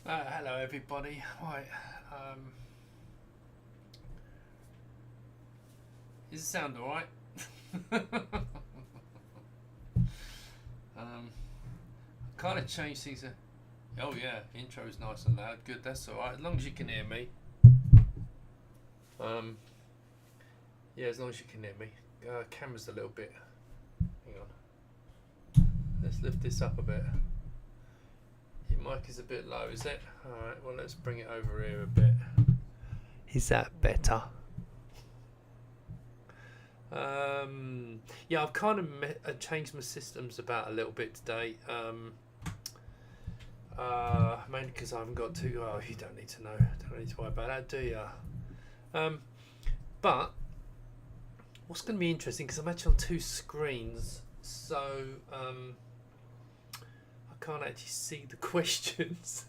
Hello everybody. Right, does it sound alright? Kind of change things. Oh yeah, intro's nice and loud. Good, that's alright. As long as you can hear me. Um, yeah, as long as you can hear me. Camera's a little bit. Hang on. Let's lift this up a bit. Your mic is a bit low, is it? Alright, well let's bring it over here a bit. Is that better? Yeah, I've kind of changed my systems about a little bit today. Mainly because I haven't got to. Oh, you don't need to know. Don't need to worry about that, do you? But what's going to be interesting, because I'm actually on two screens, so I can't actually see the questions.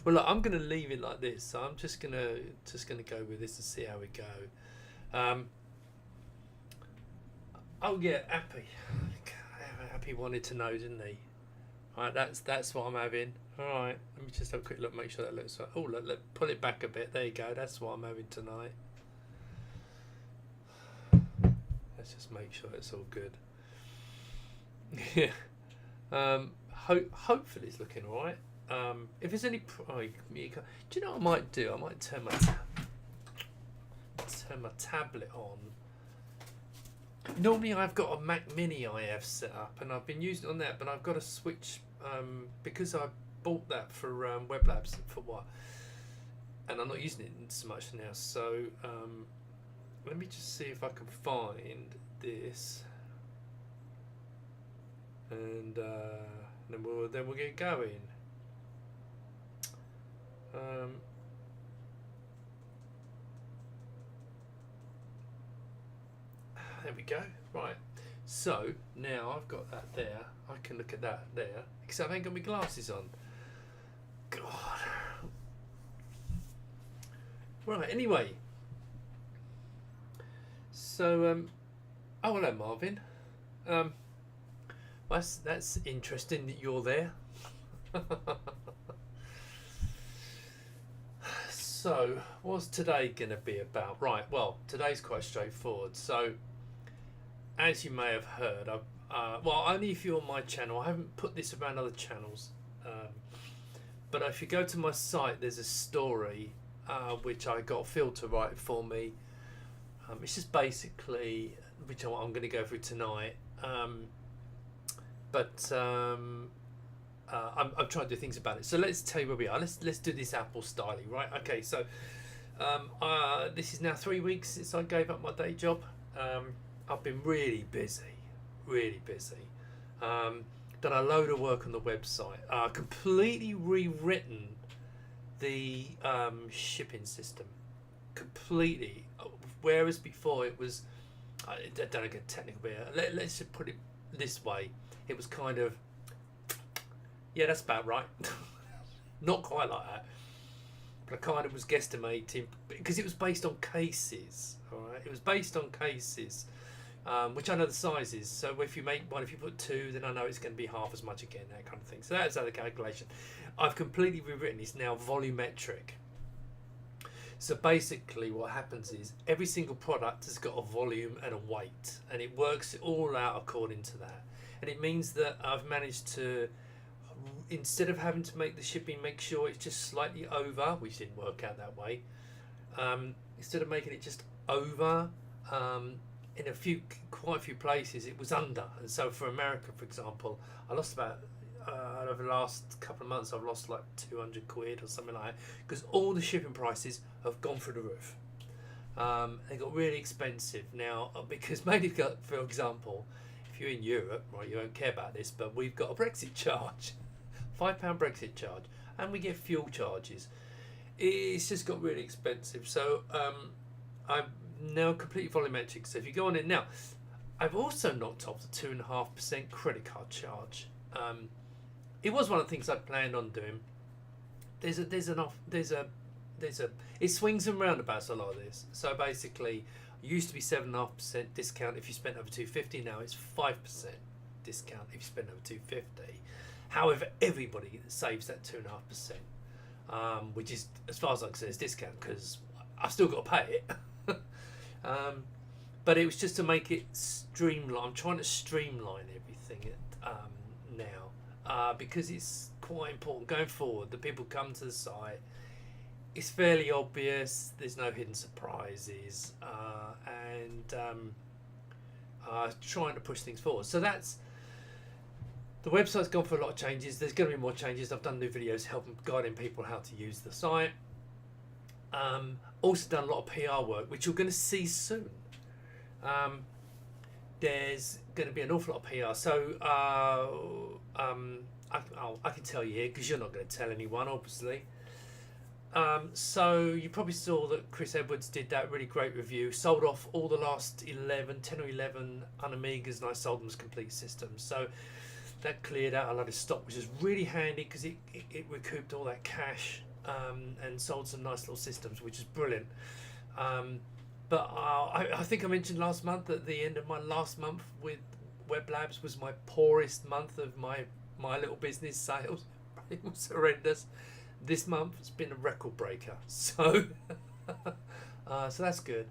Well, look, I'm going to leave it like this. So I'm just gonna go with this and see how we go. Oh yeah, Happy wanted to know, didn't he? Right, that's what I'm having. All right, let me just have a quick look, make sure that looks right. Oh, look, pull it back a bit. There you go. That's what I'm having tonight. Let's just make sure it's all good. Yeah. Hopefully it's looking all right. If there's any, do you know what I might do? I might turn my tablet on. Normally I've got a Mac Mini I have set up, and I've been using it on that, but I've got to switch because I bought that for Web Labs for what, and I'm not using it so much now. So let me just see if I can find this, and then we'll get going. There we go. Right. So now I've got that there. I can look at that there. Except I ain't got my glasses on. God. Right. Anyway. So oh, hello Marvin. Well, that's interesting that you're there. So, what's today going to be about? Right. Well, today's quite straightforward. So, as you may have heard, well, only if you're on my channel. I haven't put this around other channels, but if you go to my site, there's a story which I got Phil to write for me. It's just basically, which I'm going to go through tonight. But I'm trying to do things about it. So let's tell you where we are. Let's do this Apple styling, right? Okay, so this is now 3 weeks since I gave up my day job. I've been really busy. Done a load of work on the website. Completely rewritten the shipping system. Completely. Whereas before it was, I don't get technical here. Let's just put it this way. It was kind of, yeah, that's about right. Not quite like that. But I kind of was guesstimating, because it was based on cases. All right, it was based on cases. Which I know the sizes. So if you make one, if you put two, then I know it's going to be half as much again, that kind of thing. So that's how the calculation. I've completely rewritten. It's now volumetric. So basically what happens is every single product has got a volume and a weight, and it works all out according to that. And it means that I've managed to, instead of having to make the shipping, make sure it's just slightly over, which didn't work out that way. Instead of making it just over, in quite a few places it was under. And so for America, for example, I lost about over the last couple of months I've lost like 200 quid or something like that, because all the shipping prices have gone through the roof. They got really expensive now, because mainly, for example, if you're in Europe, right, you won't care about this, but we've got a Brexit charge, £5 Brexit charge, and we get fuel charges. It's just got really expensive. So I'm now completely volumetric. So if you go on it now, I've also knocked off the 2.5% credit card charge. It was one of the things I planned on doing. It swings and roundabouts, a lot of this. So basically, it used to be 7.5% discount if you spent over 250. Now it's 5% discount if you spend over 250. However, everybody saves that 2.5%, which is, as far as I can say, is discount because I've still got to pay it. But it was just to make it streamline. I'm trying to streamline everything now because it's quite important going forward that people come to the site. It's fairly obvious. There's no hidden surprises, and trying to push things forward. So that's the website's gone for a lot of changes. There's going to be more changes. I've done new videos helping guiding people how to use the site. Also done a lot of PR work, which you're going to see soon. There's going to be an awful lot of PR. So I can tell you here because you're not going to tell anyone, obviously. So you probably saw that Chris Edwards did that really great review, sold off all the last 10 or 11 Amigas, and I sold them as complete systems. So that cleared out a lot of stock, which is really handy because it recouped all that cash and sold some nice little systems, which is brilliant. But I think I mentioned last month at the end of my last month with Web Labs was my poorest month of my little business sales. It was horrendous. This month it's been a record breaker, so so that's good.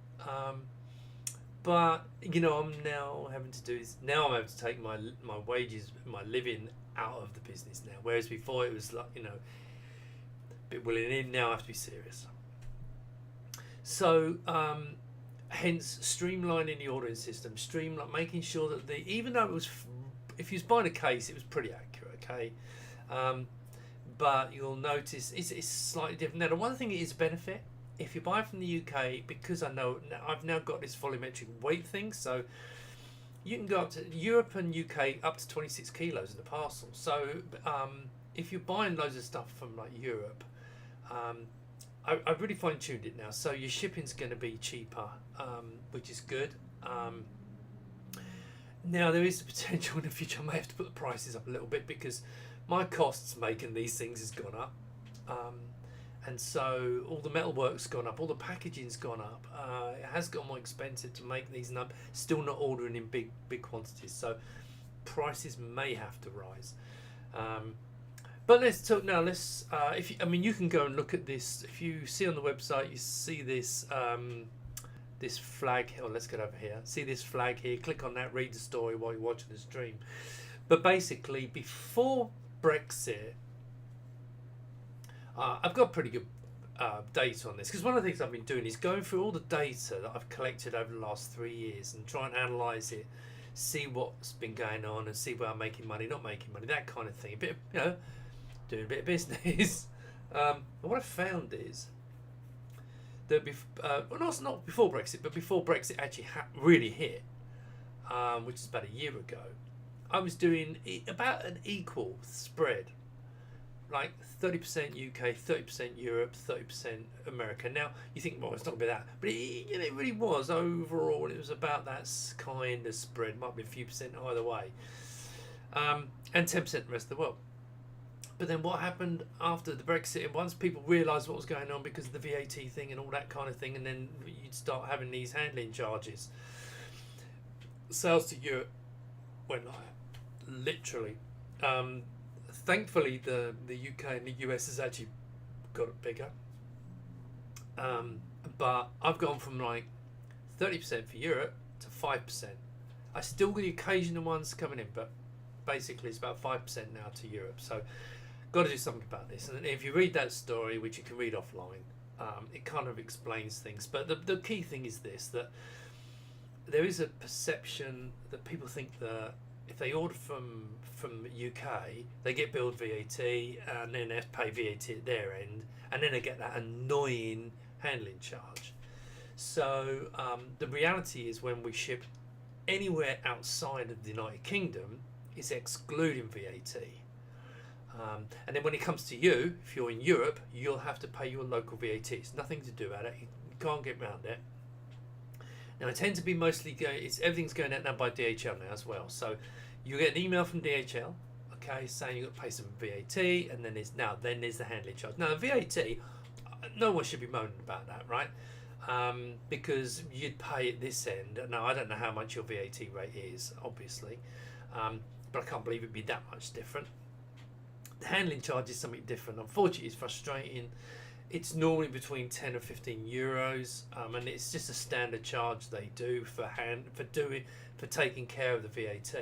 But you know, I'm now having to do this. Now I'm having to take my wages, my living out of the business now. Whereas before it was like, you know, a bit willing in. Now I have to be serious. So hence streamlining the ordering system, making sure that even though it was, if you was buying a case, it was pretty accurate. Okay. But you'll notice it's slightly different. Now, the one thing it is a benefit, if you buy from the UK, because I've now got this volumetric weight thing, so you can go up to Europe and UK up to 26 kilos in a parcel. So if you're buying loads of stuff from like Europe, I've really fine-tuned it now. So your shipping's going to be cheaper, which is good. Now, there is the potential in the future I may have to put the prices up a little bit because my costs making these things has gone up, and so all the metalwork's gone up, all the packaging's gone up. It has got more expensive to make these, and I'm still not ordering in big quantities, so prices may have to rise. But let's talk now. You can go and look at this. If you see on the website, you see this this flag. Oh, let's get over here. See this flag here. Click on that. Read the story while you're watching the stream. But basically, before Brexit, I've got pretty good data on this because one of the things I've been doing is going through all the data that I've collected over the last 3 years and try and analyse it, see what's been going on and see where I'm making money, not making money, that kind of thing. A bit of, you know, doing a bit of business. And what I found is that not before Brexit, but before Brexit actually really hit, which is about a year ago, I was doing about an equal spread, like 30% UK, 30% Europe, 30% America. Now you think, well, it's not going to be that, but it really was overall. It was about that kind of spread. Might be a few percent either way, and 10% the rest of the world. But then what happened after the Brexit? And once people realised what was going on because of the VAT thing and all that kind of thing, and then you'd start having these handling charges. Sales to Europe went like literally. Thankfully, the UK and the US has actually got it bigger. But I've gone from like 30% for Europe to 5%. I still get the occasional ones coming in, but basically it's about 5% now to Europe. So got to do something about this. And if you read that story, which you can read offline, it kind of explains things. But the key thing is this, that there is a perception that people think that if they order from UK, they get billed VAT and then they have to pay VAT at their end, and then they get that annoying handling charge. So the reality is when we ship anywhere outside of the United Kingdom, it's excluding VAT. And then when it comes to you, if you're in Europe, you'll have to pay your local VAT. It's nothing to do about it. You can't get around it. Now, I tend to be mostly everything's going out now by DHL now as well. So you get an email from DHL, okay, saying you've got to pay some VAT, and then there's the handling charge. Now, the VAT, no one should be moaning about that, right? Because you'd pay at this end. Now, I don't know how much your VAT rate is, obviously, but I can't believe it'd be that much different. The handling charge is something different. Unfortunately, it's frustrating. It's normally between 10 and 15 euros, and it's just a standard charge they do for taking care of the VAT,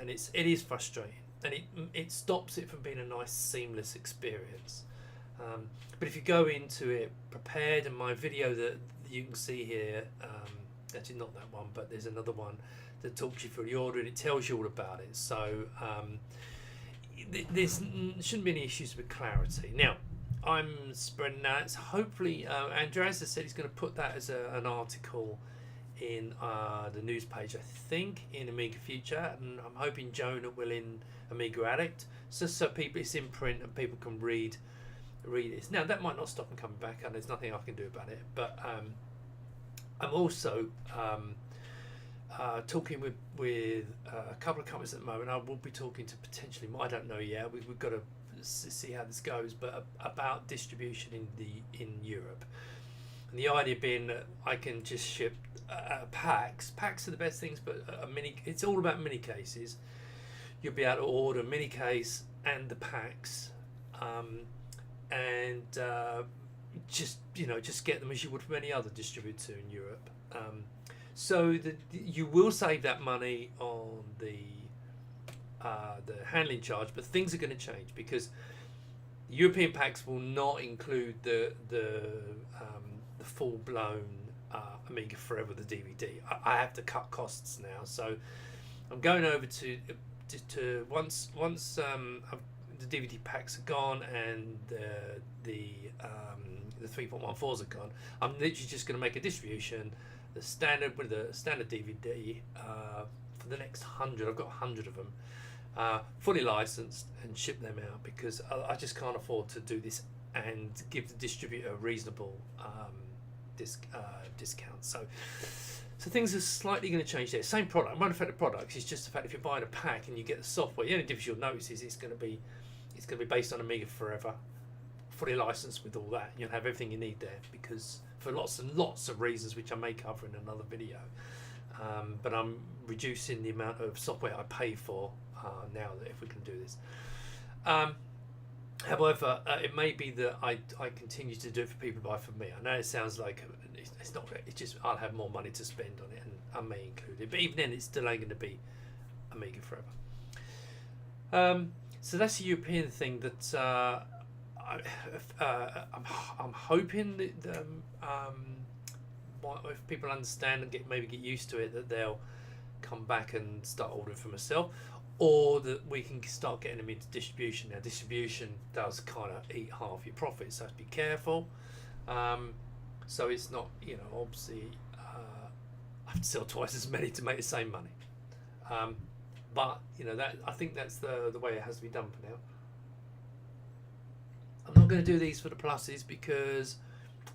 and it is frustrating, and it stops it from being a nice seamless experience. But if you go into it prepared, and my video that you can see here, actually not that one, but there's another one that talks you through the order and it tells you all about it. So there shouldn't be any issues with clarity. Now, I'm spreading that. So hopefully, Andreas has said he's going to put that as an article in the news page, I think, in Amiga Future, and I'm hoping Jonah will in Amiga Addict, so people, it's in print and people can read this. Now, that might not stop them coming back, and there's nothing I can do about it. But I'm also talking with a couple of companies at the moment. I will be talking to potentially, I don't know yet. We've got to see how this goes, but about distribution in Europe, and the idea being that I can just ship packs. Packs are the best things, but it's all about mini cases. You'll be able to order mini case and the packs, and just get them as you would from any other distributor in Europe. So you will save that money on the handling charge, but things are going to change because European packs will not include the full blown Amiga Forever, the DVD. I have to cut costs now, so I'm going over to once the DVD packs are gone and the 3.14s are gone, I'm literally just going to make a distribution, the standard with the standard DVD for the next 100. I've got 100 of them, fully licensed, and ship them out because I just can't afford to do this and give the distributor a reasonable discount. So things are slightly going to change there. Same product, won't affect the products. It's just the fact if you're buying a pack and you get the software, the only difference you'll notice is it's going to be based on Amiga Forever, fully licensed with all that. You'll have everything you need there because for lots and lots of reasons which I may cover in another video. But I'm reducing the amount of software I pay for now that if we can do this. However, it may be that I continue to do it for people to buy from me. I know it sounds like it's not. It's just I'll have more money to spend on it, and I may include it. But even then, it's still ain't going to be Amiga Forever. So that's a European thing that I'm hoping that if people understand and maybe get used to it, that they'll come back and start ordering for myself, or that we can start getting them into distribution. Now, distribution does kind of eat half your profits, so be careful. So it's not, obviously, I have to sell twice as many to make the same money. But that I think that's the way it has to be done for now. I'm not going to do these for the pluses because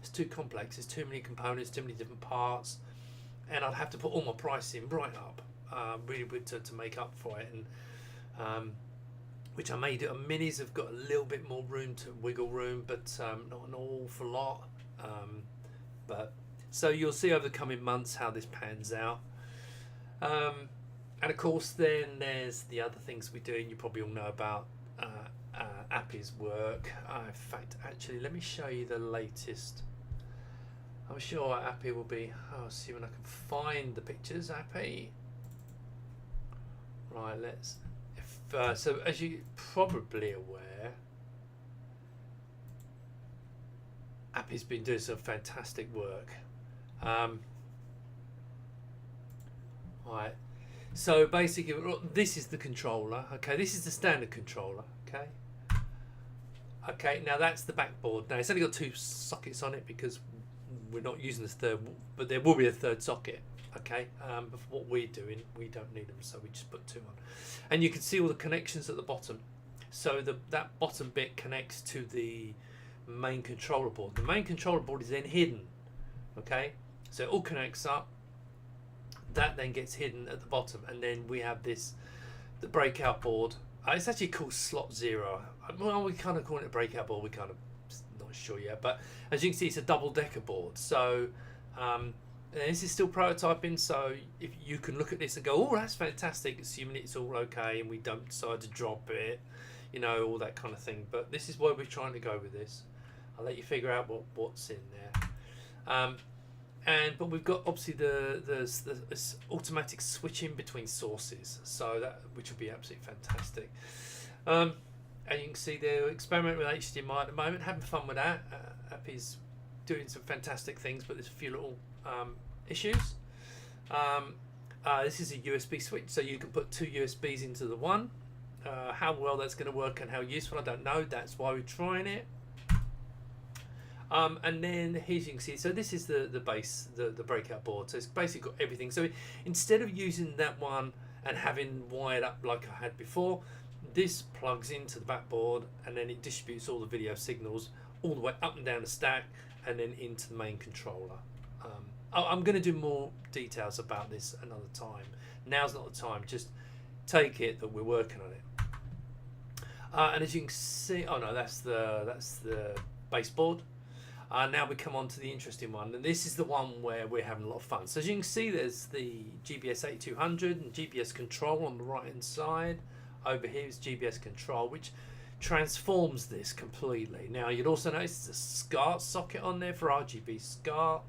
it's too complex. There's too many components, too many different parts, and I'd have to put all my pricing right up, really to make up for it. And which I may do. Minis have got a little bit more wiggle room, but not an awful lot. But so you'll see over the coming months how this pans out. And of course, then there's the other things we do, and you probably all know about Appy's work. In fact, actually, let me show you the latest. I'm sure Appy will be. I'll see when I can find the pictures. Appy. Right, let's. So, as you're probably aware, Appy's been doing some fantastic work. Right. So basically, this is the controller. Okay, this is the standard controller. Okay. Okay. Now that's the backboard. Now it's only got 2 sockets on it because we're not using this third, but there will be a third socket. Okay. But for what we're doing, we don't need them, so we just put 2 on. And you can see all the connections at the bottom. So that bottom bit connects to the main controller board. The main controller board is then hidden. Okay. So it all connects up. That then gets hidden at the bottom, and then we have the breakout board. It's actually called slot 0. Well, we kind of call it a breakout board. We're kind of not sure yet, but as you can see, it's a double-decker board. So this is still prototyping. So if you can look at this and go, "Oh, that's fantastic," assuming it's all okay, and we don't decide to drop it, you know, all that kind of thing. But this is where we're trying to go with this. I'll let you figure out what's in there. But we've got obviously the automatic switching between sources, so that, which will be absolutely fantastic. And you can see they're experimenting with HDMI at the moment, having fun with that. Appy's doing some fantastic things, but there's a few little issues. This is a USB switch, so you can put 2 USBs into the one. How well that's going to work and how useful, I don't know. That's why we're trying it. And then here you can see, so this is the base, the breakout board. So it's basically got everything. So instead of using that one and having wired up like I had before, this plugs into the backboard and then it distributes all the video signals all the way up and down the stack and then into the main controller. I'm going to do more details about this another time. Now's not the time. Just take it that we're working on it. And as you can see, oh no, that's the baseboard. Now we come on to the interesting one, and this is the one where we're having a lot of fun. So as you can see, there's the GBS 8200 and GBS control on the right hand side. Over here is GBS control, which transforms this completely. Now you'd also notice there's a SCART socket on there for RGB SCART.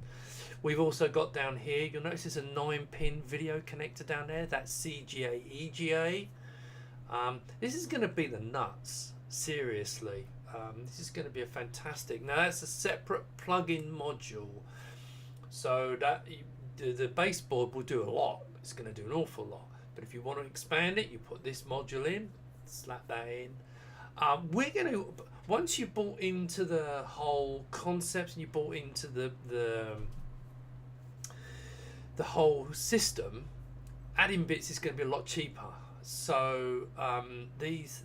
We've also got down here, you'll notice there's a 9-pin video connector down there. That's CGA EGA. This is going to be the nuts, seriously. This is going to be a fantastic. Now that's a separate plug-in module, so that the baseboard will do a lot. It's going to do an awful lot. But if you want to expand it, you put this module in, slap that in. We're going to, once you bought into the whole concept and you bought into the whole system, adding bits is going to be a lot cheaper. So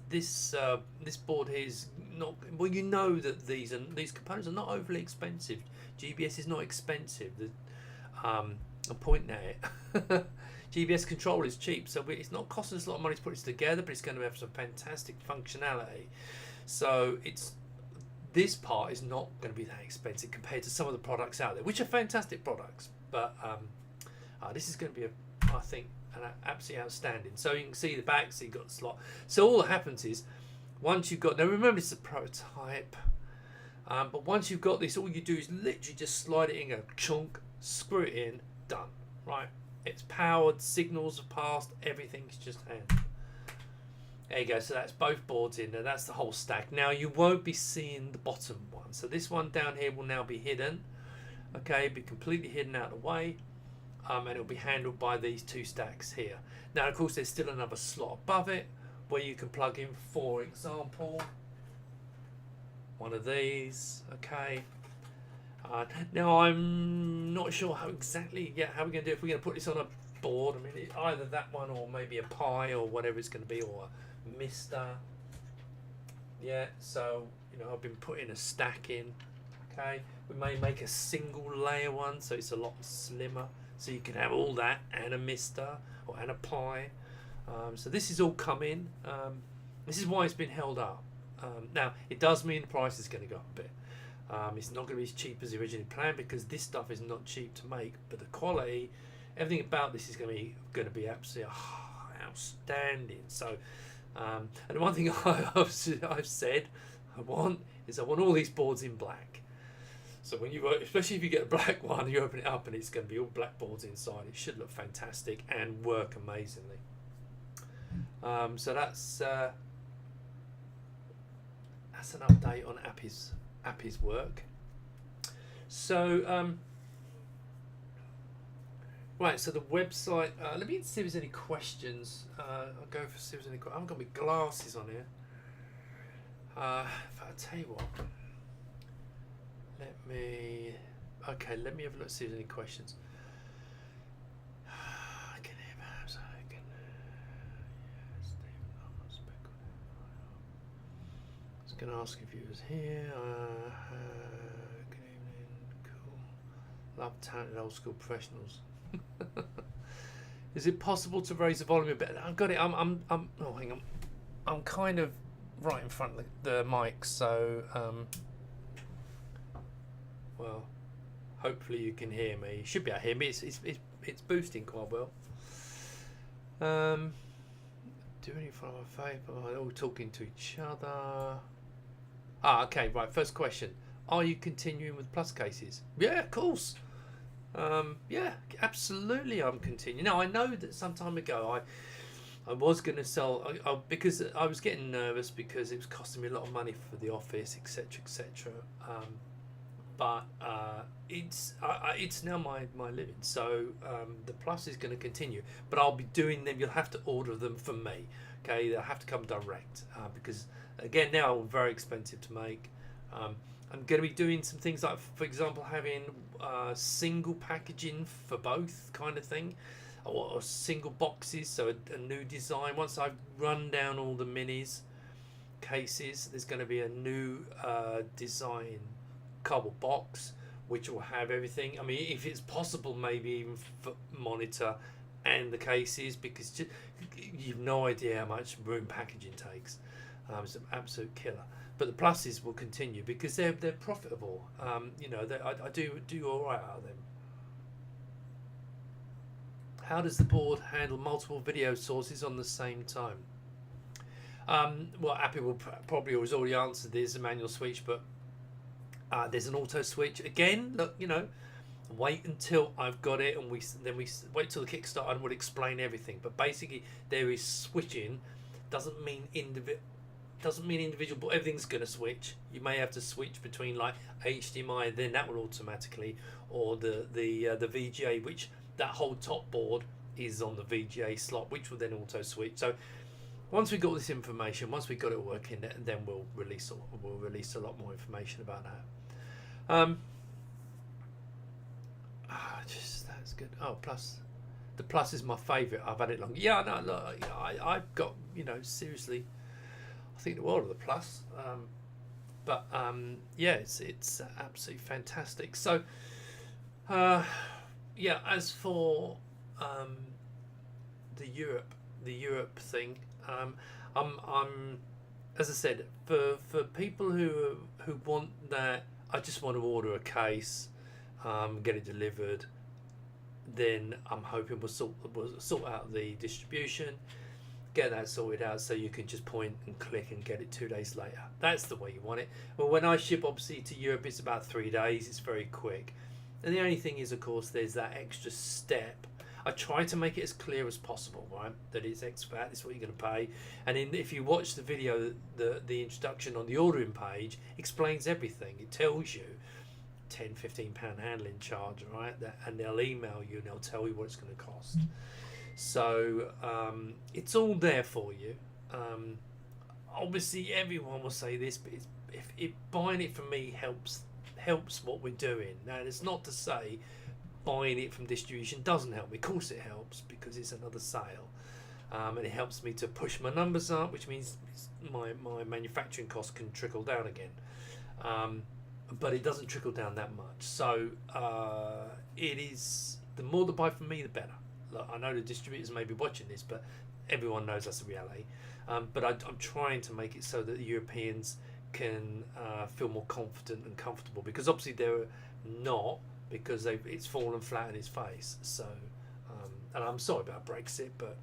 this board here is not, well, you know that these components are not overly expensive. GBS is not expensive. I'm pointing at it. GBS control is cheap, so it's not costing us a lot of money to put this together, but it's going to have some fantastic functionality. So this part is not going to be that expensive compared to some of the products out there, which are fantastic products. But this is going to be, I think, absolutely outstanding. So you can see the back, so you've got the slot. So all that happens is, once you've got, now remember it's a prototype, but once you've got this, all you do is literally just slide it in, a chunk, screw it in, done. Right, it's powered, signals are passed, everything's just handled. There you go. So that's both boards in there. That's the whole stack. Now you won't be seeing the bottom one. So this one down here will now be hidden. Okay, be completely hidden out of the way. And it'll be handled by these 2 stacks here. Now, of course, there's still another slot above it where you can plug in, for example, one of these. Okay. Now, I'm not sure how exactly, how we're going to do it. If we're going to put this on a board, I mean, either that one or maybe a Pi or whatever it's going to be, or a Mister. Yeah, so, you know, I've been putting a stack in. Okay. We may make a single layer one, so it's a lot slimmer. So you can have all that and a Mister and a Pi. So this is all coming. This is why it's been held up. Now it does mean the price is going to go up a bit. It's not going to be as cheap as originally planned because this stuff is not cheap to make. But the quality, everything about this is going to be absolutely outstanding. So, and the one thing I've said I want all these boards in black. So when you, especially if you get a black one, you open it up and it's going to be all black boards inside. It should look fantastic and work amazingly. So that's an update on Appy's work. So right, so the website. Let me see if there's any questions. I'll go for see if there's any. I haven't got my glasses on here. I'll tell you what. Let me have a look, see if there's any questions. I was going to ask if you was here. Good evening, cool. Love talented old school professionals. Is it possible to raise the volume a bit? I've got it. Oh, hang on. I'm kind of right in front of the mic, so well, hopefully you can hear me. You should be able to hear me. It's boosting quite well. Do any from my paper? They're all talking to each other. Ah, okay, right. First question: are you continuing with plus cases? Yeah, of course. Yeah, absolutely. I'm continuing. Now I know that some time ago I was going to sell because I was getting nervous because it was costing me a lot of money for the office, etc., etc. But it's now my living, so the plus is going to continue. But I'll be doing them. You'll have to order them from me. Okay, they'll have to come direct because again now they're very expensive to make. I'm going to be doing some things like, for example, having single packaging for both kind of thing, or single boxes, so a new design. Once I've run down all the minis cases, there's going to be a new design cardboard box which will have everything. I mean, if it's possible, maybe even for monitor and the cases, because you've no idea how much room packaging takes. It's an absolute killer. But the pluses will continue because they're profitable. You know, I do all right out of them. How does the board handle multiple video sources on the same time? Well, Appy will probably already answered this, a manual switch, but there's an auto switch. Again, look, you know, wait until I've got it, and then we wait till the Kickstarter and we'll explain everything. But basically, there is switching. Doesn't mean individual, but everything's going to switch. You may have to switch between like HDMI, then that will automatically, or the VGA, which that whole top board is on the VGA slot, which will then auto switch. So once we got this information, once we got it working, then we'll release a lot more information about that. Just that's good. Oh, plus the plus is my favourite. I've had it long. Yeah, no, look, you know, I've got, you know, seriously, I think the world of the plus. But yeah, it's absolutely fantastic. So yeah, as for the Europe thing, I'm as I said, for people who want that, I just want to order a case, get it delivered. Then I'm hoping we'll sort out the distribution, get that sorted out, so you can just point and click and get it 2 days later. That's the way you want it. Well, when I ship obviously to Europe, it's about 3 days. It's very quick. And the only thing is, of course, there's that extra step. I try to make it as clear as possible, right? That it's expat, this is what you're going to pay. And if you watch the video, the introduction on the ordering page explains everything. It tells you £10-15 handling charge, right? And they'll email you and they'll tell you what it's going to cost. So it's all there for you. Obviously, everyone will say this, but if buying it from me helps what we're doing. Now, it's not to say buying it from distribution doesn't help me. Of course it helps, because it's another sale, and it helps me to push my numbers up, which means my manufacturing costs can trickle down again, but it doesn't trickle down that much. So it is, the more they buy from me, the better. Look, I know the distributors may be watching this, but everyone knows that's the reality. But I'm trying to make it so that the Europeans can feel more confident and comfortable, because obviously they're not, because it's fallen flat in his face. So and I'm sorry about Brexit, but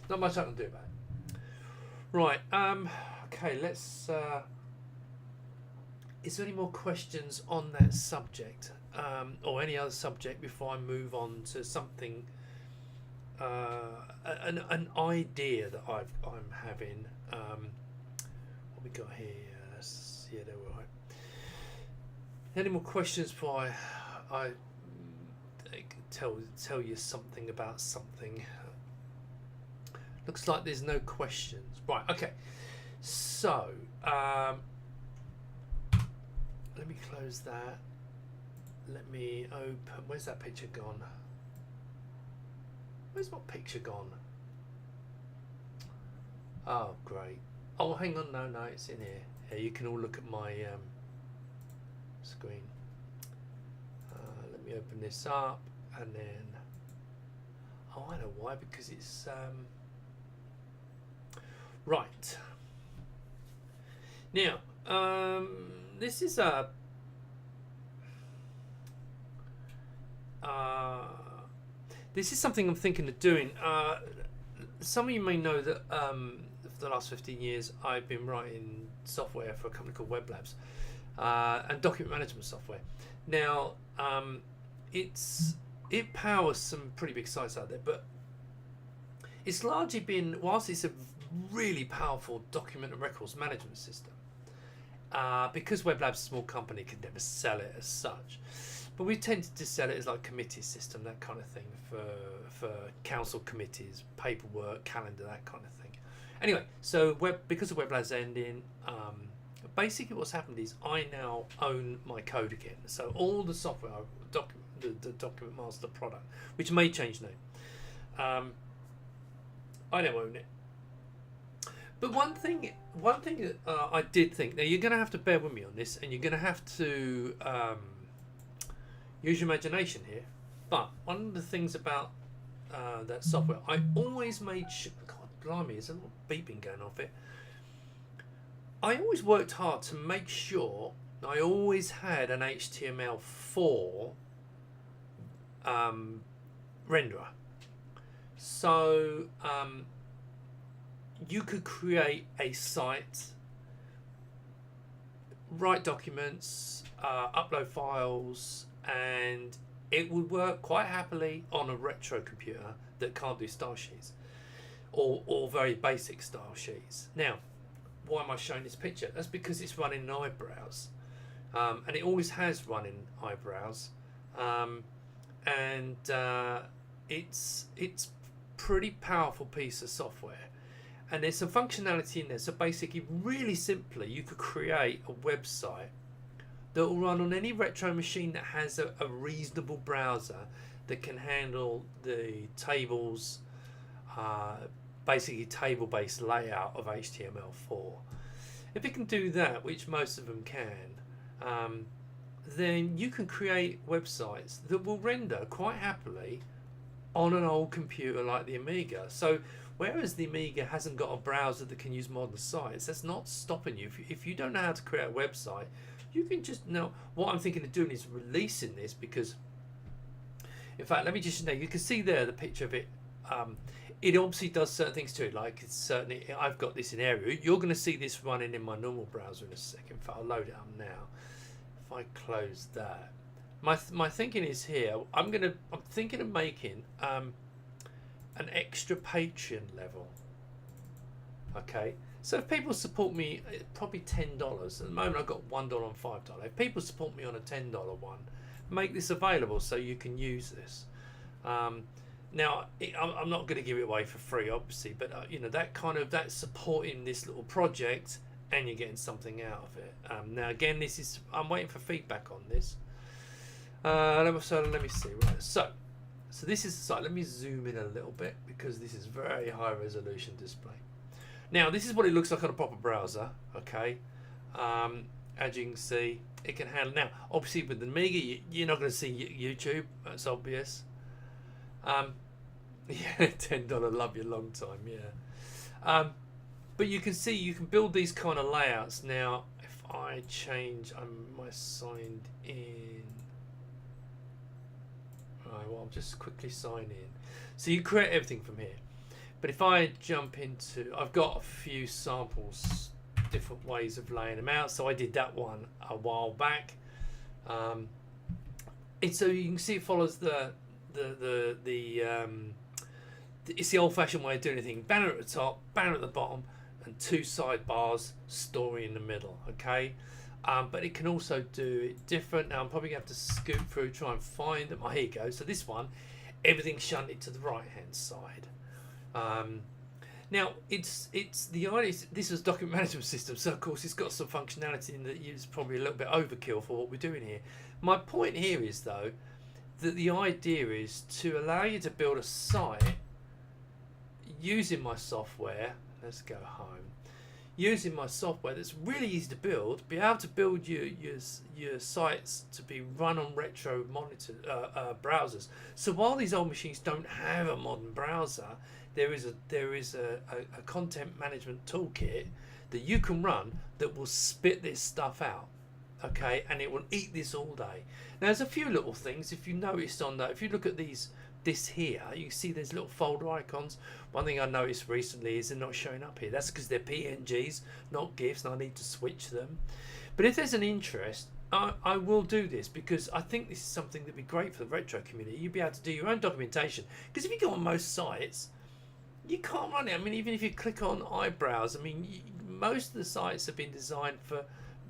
not much I can do about it. Right, okay, let's is there any more questions on that subject, or any other subject, before I move on to something, an idea that I'm having? What we got here? Yeah, they were right. Any more questions before I tell you something about something? Looks like there's no questions. Right, okay. So let me close that. Let me open. Where's that picture gone? Where's my picture gone? Oh, great. Oh, hang on. No, it's in here. Yeah, you can all look at my screen. Let me open this up, and then oh, I know why, because it's right now. This is a this is something I'm thinking of doing. some of you may know that for the last 15 years I've been writing software for a company called Web Labs, and document management software. Now, it powers some pretty big sites out there, but it's largely been, whilst it's a really powerful document and records management system, because Web Labs is a small company, could never sell it as such. But we tended to sell it as like committee system, that kind of thing, for council committees, paperwork, calendar, that kind of thing. Anyway, so because of Web Labs ending, basically what's happened is I now own my code again. So all the software, the Document Master product, which may change name, I now own it. But one thing that I did think, now you're going to have to bear with me on this, and you're going to have to use your imagination here. But one of the things about that software, I always made sure, God blimey, there's a little beeping going off it. I always worked hard to make sure I always had an HTML4 renderer. So you could create a site, write documents, upload files, and it would work quite happily on a retro computer that can't do style sheets, or very basic style sheets. Now, why am I showing this picture? That's because it's running in iBrowse, and it always has run in iBrowse, and it's pretty powerful piece of software, and there's some functionality in there. So basically, really simply, you could create a website that will run on any retro machine that has a reasonable browser that can handle the tables, basically table-based layout of HTML4. If it can do that, which most of them can, then you can create websites that will render quite happily on an old computer like the Amiga. So whereas the Amiga hasn't got a browser that can use modern sites, that's not stopping you. If you don't know how to create a website, you can just know. What I'm thinking of doing is releasing this, because in fact, let me just, you can see there the picture of it. It obviously does certain things to it, like it's certainly, I've got this in area. You're going to see this running in my normal browser in a second. In fact, I'll load it up now. If I close that, my thinking is here. I'm thinking of making an extra Patreon level. Okay, so if people support me, probably $10. At the moment, I've got $1 and $5. If people support me on a $10 one, make this available so you can use this. Now, I'm not going to give it away for free, obviously, but you know, that's supporting this little project, and you're getting something out of it. Now, again, I'm waiting for feedback on this. Let me see. Right, so this is the site. Let me zoom in a little bit, because this is very high resolution display. Now, this is what it looks like on a proper browser. Okay, as you can see, it can handle. Now, obviously, with the Amiga, you're not going to see YouTube. That's obvious. Yeah, $10, love you long time. Yeah, but you can see you can build these kind of layouts. Now, if I change, am I signed in? Right, well, I'll just quickly sign in. So you create everything from here. But if I jump into, I've got a few samples, different ways of laying them out. So I did that one a while back. And so you can see it follows it's the old-fashioned way of doing anything. Banner at the top, banner at the bottom, and two sidebars, story in the middle. Okay, but it can also do it different. Now I'm probably gonna have to scoot through, try and find them. Oh, here you go. So this one, everything's shunted to the right-hand side. Now it's the idea. This is a document management system, so of course it's got some functionality in that is probably a little bit overkill for what we're doing here. My point here is though that the idea is to allow you to build a site using my software. Let's go home. Using my software that's really easy to build, be able to build your sites to be run on retro monitor browsers. So while these old machines don't have a modern browser, there is a content management toolkit that you can run that will spit this stuff out. Okay, and it will eat this all day. Now, there's a few little things. If you noticed on that, if you look at these this here, you see there's little folder icons. One thing I noticed recently is they're not showing up here. That's because they're PNGs, not GIFs, and I need to switch them. But if there's an interest, I will do this, because I think this is something that'd be great for the retro community. You'd be able to do your own documentation, because if you go on most sites, you can't run it. I mean, even if you click on eyebrows, I mean, most of the sites have been designed for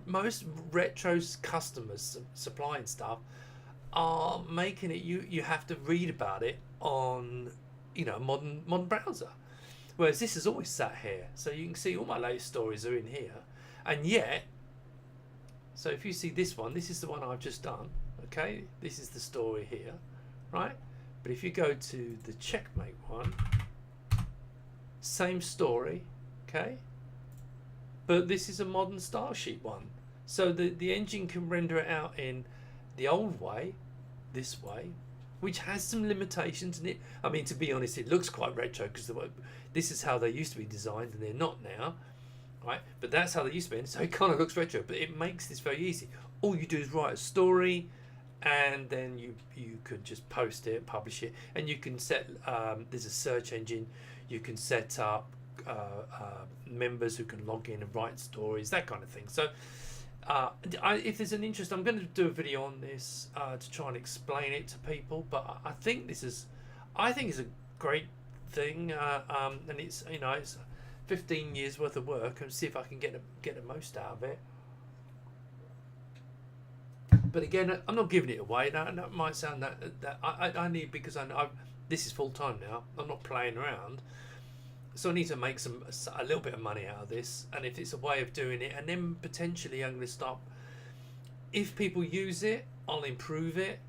most retro customers supplying stuff are making it you have to read about it on, you know, modern browser, whereas this is always sat here, so you can see all my latest stories are in here. And yet, so if you see this one, this is the one I've just done, okay, this is the story here, right? But if you go to the Checkmate one, same story, okay, but this is a modern style sheet one, so the engine can render it out in the old way, this way, which has some limitations in it. I mean, to be honest, it looks quite retro, because this is how they used to be designed, and they're not now, right? But that's how they used to be, so it kind of looks retro, but it makes this very easy. All you do is write a story, and then you could just post it, publish it, and you can set there's a search engine. You can set up members who can log in and write stories, that kind of thing. So if there's an interest, I'm going to do a video on this to try and explain it to people. But I think it's a great thing, and it's, you know, it's 15 years worth of work, and see if I can get the most out of it. But again, I'm not giving it away. That might sound that I need, because I this is full time now. I'm not playing around, so I need to make a little bit of money out of this. And if it's a way of doing it, and then potentially I'm going to start. If people use it, I'll improve it,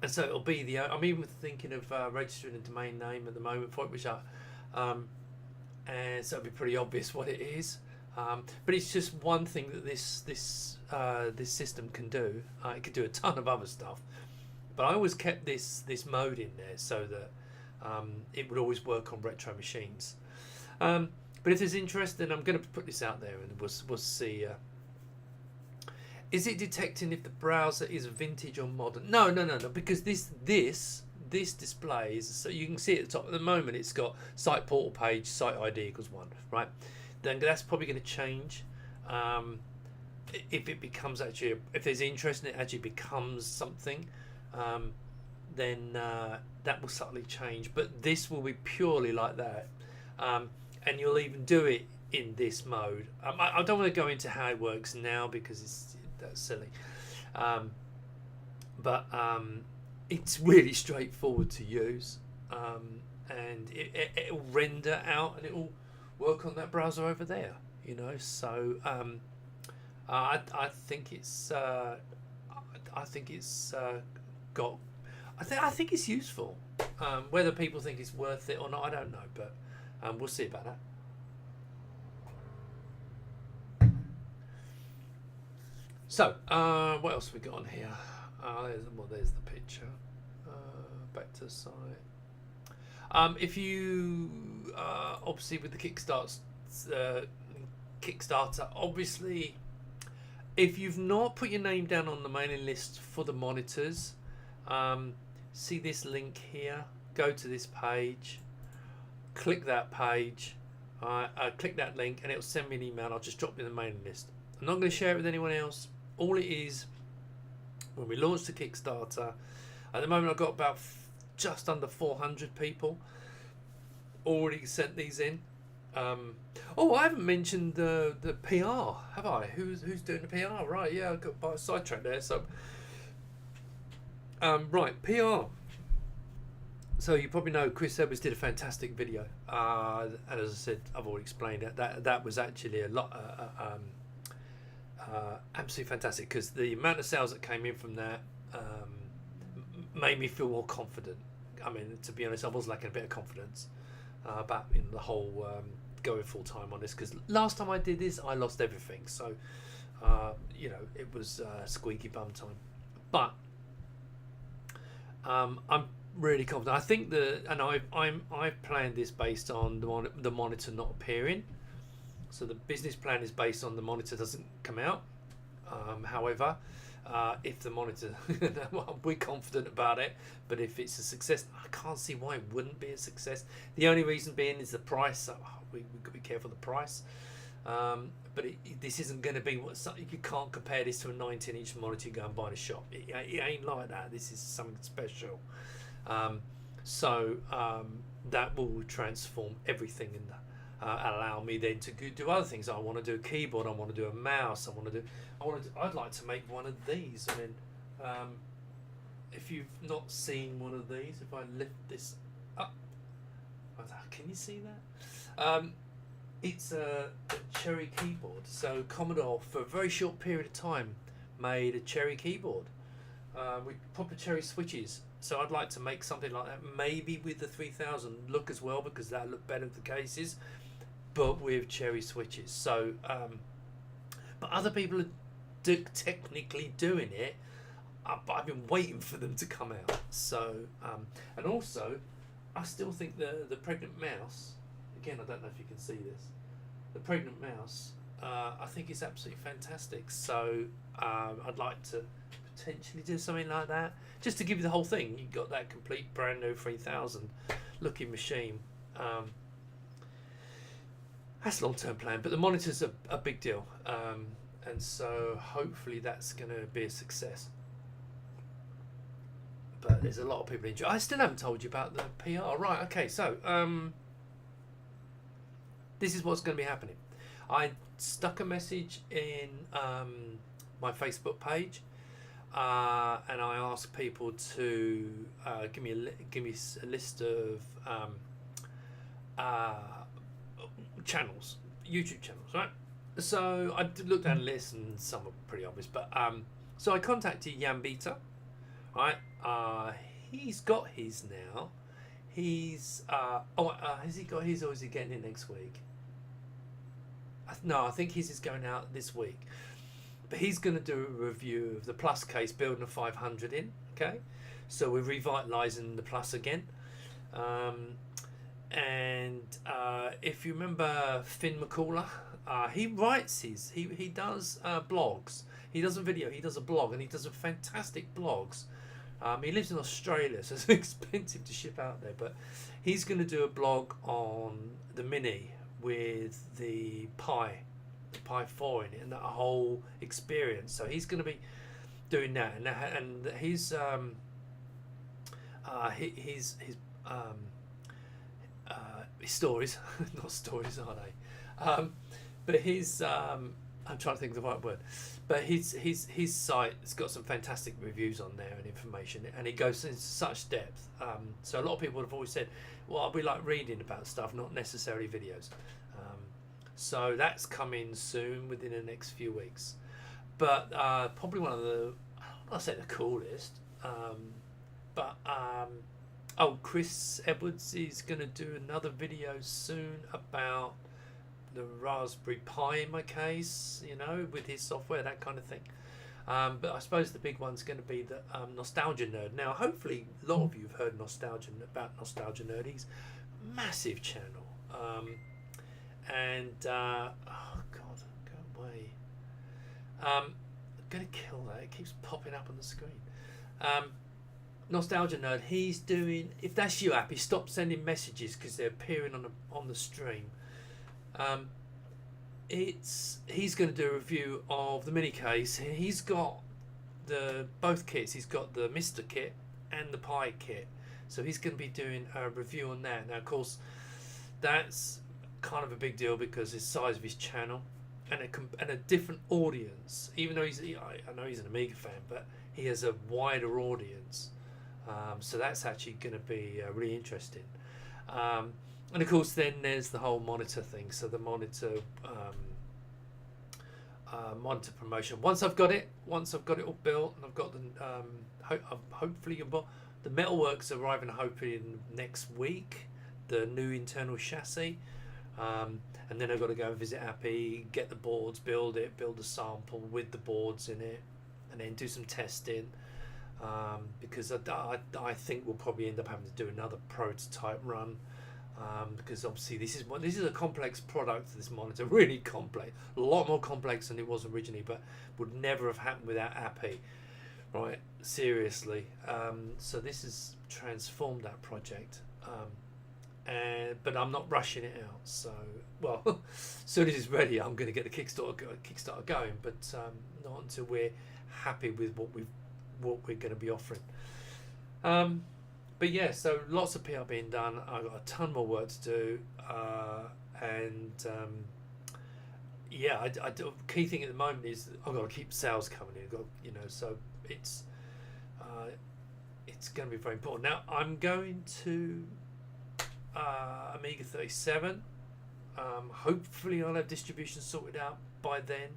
and so it'll be I'm even thinking of registering a domain name at the moment for it, which and so it'll be pretty obvious what it is. But it's just one thing that this system can do. It can do a ton of other stuff. But I always kept this mode in there so that it would always work on retro machines. But if there's interest, then I'm going to put this out there, and we'll see. Is it detecting if the browser is vintage or modern? No, because this displays, so you can see at the top at the moment it's got site portal page, site ID equals 1, right? Then that's probably going to change. If it becomes actually, if there's interest and it actually becomes something, then that will subtly change. But this will be purely like that, and you'll even do it in this mode. I don't want to go into how it works now, because that's silly. But it's really straightforward to use, and it'll render out, and it'll work on that browser over there, you know. So I think it's got. I think it's useful. Whether people think it's worth it or not, I don't know, but we'll see about that. So what else have we got on here? There's the picture. Back to the site. If you obviously with the Kickstarter, obviously, if you've not put your name down on the mailing list for the monitors, see this link here. Go to this page, click that page, click that link, and it'll send me an email. I'll just drop you the mailing list. I'm not going to share it with anyone else. All it is, when we launched the Kickstarter, at the moment I've got about just under 400 people already sent these in. Oh, I haven't mentioned the PR, have I? Who's doing the PR? Right, yeah, I got sidetracked there. So, right, PR. So you probably know Chris Edwards did a fantastic video, and as I said, I've already explained it. That was actually a lot, absolutely fantastic, because the amount of sales that came in from that made me feel more confident. I mean, to be honest, I was lacking a bit of confidence about the whole going full time on this, because last time I did this, I lost everything. So, you know, it was squeaky bum time. But I'm really confident. I think I've planned this based on the monitor not appearing. So the business plan is based on the monitor doesn't come out. However, If the monitor, we're confident about it, but if it's a success, I can't see why it wouldn't be a success. The only reason being is the price. So we've got to be careful of the price. But this isn't going to be you can't compare this to a 19-inch monitor you go and buy in a shop. It ain't like that. This is something special. That will transform everything in that. Allow me then to do other things. I want to do a keyboard. I want to do a mouse. I'd like to make one of these. I mean, if you've not seen one of these, if I lift this up, can you see that? It's a Cherry keyboard. So Commodore, for a very short period of time, made a Cherry keyboard with proper Cherry switches. So I'd like to make something like that, maybe with the 3000 look as well, because that look better with the cases, but with Cherry switches. So, but other people are technically doing it, but I've been waiting for them to come out. So, and also, I still think the pregnant mouse. Again, I don't know if you can see this. The pregnant mouse, I think is absolutely fantastic. So, I'd like to potentially do something like that, just to give you the whole thing. You've got that complete brand new 3000 looking machine. That's a long-term plan, but the monitor's a big deal, and so hopefully that's going to be a success. But there's a lot of people enjoy. I still haven't told you about the PR. Right, okay, so this is what's going to be happening. I stuck a message in my Facebook page, and I asked people to give me a list of channels, YouTube channels, right? So I looked down a list, and some are pretty obvious, but so I contacted Yambita, right? He's got his now. He's has he got his, or is he getting it next week? No, I think his is going out this week. But he's going to do a review of the Plus case, building a 500 in. Okay, so we're revitalising the Plus again. And if you remember Finn McCullough, he writes he does blogs. He does a video, he does a blog, and he does a fantastic blogs. He lives in Australia, so it's expensive to ship out there, but he's going to do a blog on the Mini with the Pi 4 in it, and that whole experience. So he's going to be doing that, and his stories, not stories, are they? But his I'm trying to think of the right word. But his site has got some fantastic reviews on there and information, and it goes into such depth. So a lot of people have always said, well, we like reading about stuff, not necessarily videos. So that's coming soon, within the next few weeks. But probably one of the, I'll say the coolest, Chris Edwards is going to do another video soon about the Raspberry Pi in my case, you know, with his software, that kind of thing. But I suppose the big one's going to be the Nostalgia Nerd. Now, hopefully, a lot of you have heard about Nostalgia Nerd. He's a massive channel. Oh God, go away. I'm going to kill that. It keeps popping up on the screen. Nostalgia Nerd, he's doing, if that's you, Appy, stop sending messages because they're appearing on the stream. He's going to do a review of the mini case. He's got both kits. He's got the Mr. kit and the Pi kit, so he's going to be doing a review on that. Now, of course, that's kind of a big deal because the size of his channel and a different audience. Even though I know he's an Amiga fan, but he has a wider audience. So that's actually going to be really interesting. And of course, then there's the whole monitor thing. So the monitor promotion. Once I've got it all built, and I've got the hopefully the metalwork's arriving hopefully in next week. The new internal chassis, and then I've got to go and visit Appy, get the boards, build a sample with the boards in it, and then do some testing. Because I think we'll probably end up having to do another prototype run. because obviously this is a complex product. This monitor, really complex, a lot more complex than it was originally, but would never have happened without API, right? Seriously. So this has transformed that project, but I'm not rushing it out. So, well, as soon as it's ready, I'm going to get the Kickstarter going, but not until we're happy with what we're going to be offering. But yeah, so lots of PR being done. I've got a ton more work to do, and yeah, key thing at the moment is I've got to keep sales coming in. So it's going to be very important. Now I'm going to Amiga 37. Hopefully I'll have distribution sorted out by then,